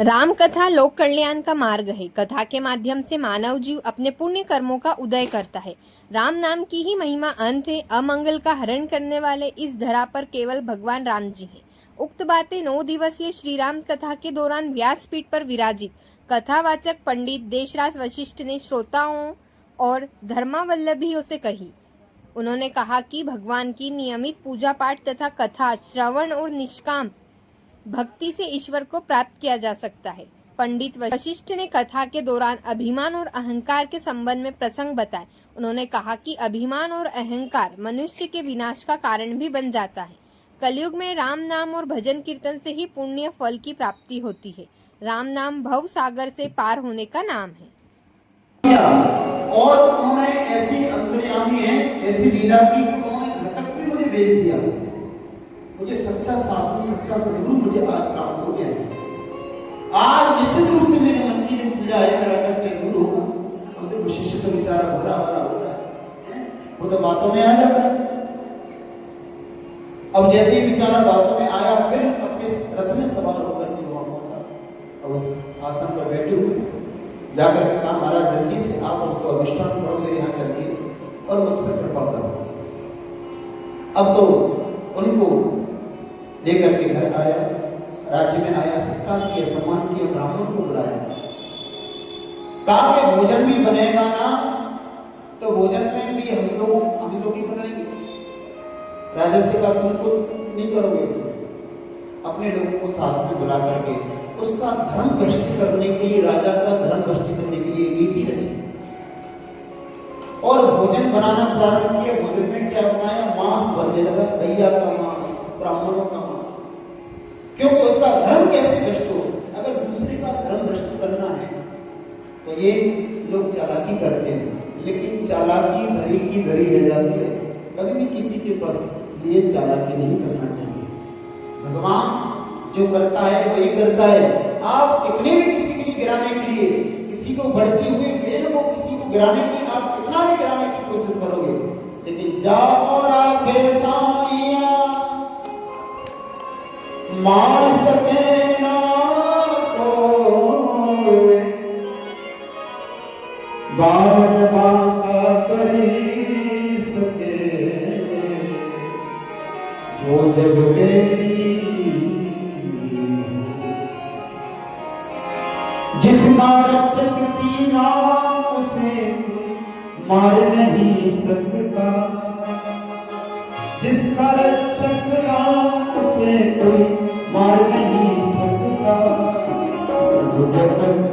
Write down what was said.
राम कथा लोक कल्याण का मार्ग है। कथा के माध्यम से मानव जीव अपने पुण्य कर्मों का उदय करता है। राम नाम की ही महिमा अनंत है। अमंगल का हरण करने वाले इस धरा पर केवल भगवान राम जी हैं। उक्त बातें 9 दिवसीय श्री राम कथा के दौरान व्यासपीठ पर विराजित कथावाचक पंडित देशराज वशिष्ठ ने श्रोताओं और धर्मावलंबियों से कही। उन्होंने कहा कि भगवान की नियमित पूजा पाठ तथा कथा श्रवण और निष्काम भक्ति से ईश्वर को प्राप्त किया जा सकता है। पंडित वशिष्ठ ने कथा के दौरान अभिमान और अहंकार के संबंध में प्रसंग बताए। उन्होंने कहा कि अभिमान और अहंकार मनुष्य के विनाश का कारण भी बन जाता है। कलयुग में राम नाम और भजन कीर्तन से ही पुण्य फल की प्राप्ति होती है। राम नाम भव सागर से पार होने का नाम है। और उन्होंने ऐसी अंतर्यामी है, ऐसी लीला की उन्होंने घर तक भी मुझे भेज दिया। मुझे सच्चा साधु, सच्चा सदगुरु मुझे आज प्राप्त हो गया है। आज निश्चित रूप से मेरे मन की जो पीड़ा है, मेरा कष्ट दूर होगा। अब तो शिष्य तो बेचारा भोला वाला होता है, वो तो बातों में आ जाता है। अब जैसे ही बेचारा बातों में आया, फिर अपने रथ में सवार होकर के वहां पहुंचा। अब उस आसन पर बैठे हुए जाकर के कहा, महाराज जल्दी से आप उसको अनुष्ठान करो, मेरे यहाँ चलिए और उस पर कृपा करो। अब तो उनको लेकर के घर आया, राज्य में आया, सत्कार किया, सम्मान किया, ब्राह्मण को बुलाया। कहा कि भोजन भी बनेगा ना, तो भोजन में भी हम लोग ही बनाएंगे। राजा से कहा, तुम कुछ नहीं करोगे, अपने लोगों को साथ में बुला करके उसका धर्म भ्रष्ट करने के लिए, राजा का धर्म भ्रष्ट करने के लिए नीति रची और भोजन बनाना प्रारंभ किया। भोजन में क्या बनाया? मांस बनने लगा, गैया का मांस, ब्राह्मणों का मांस। क्योंकि उसका धर्म कैसे भ्रष्ट हो? अगर दूसरे का धर्म भ्रष्ट करना है तो ये लोग चालाकी करते हैं, लेकिन चालाकी धरी की धरी रह जाती है। कभी भी किसी के पास ये चालाकी नहीं करना चाहिए। भगवान जो करता है वही करता है। आप कितने भी किसी के लिए गिराने के लिए, किसी को बढ़ती हुई बेल को किसी को गिराने के लिए आप कितना भी गिराने की कोशिश करोगे, लेकिन जाओ राखे साइया मार सके ना कोई, बावन बाका करी सके जो जग मेरी। जिसका रक्षक सीना उसे मार नहीं सकता, जिसका रक्षक राम उसे कोई मार नहीं सकता। जगत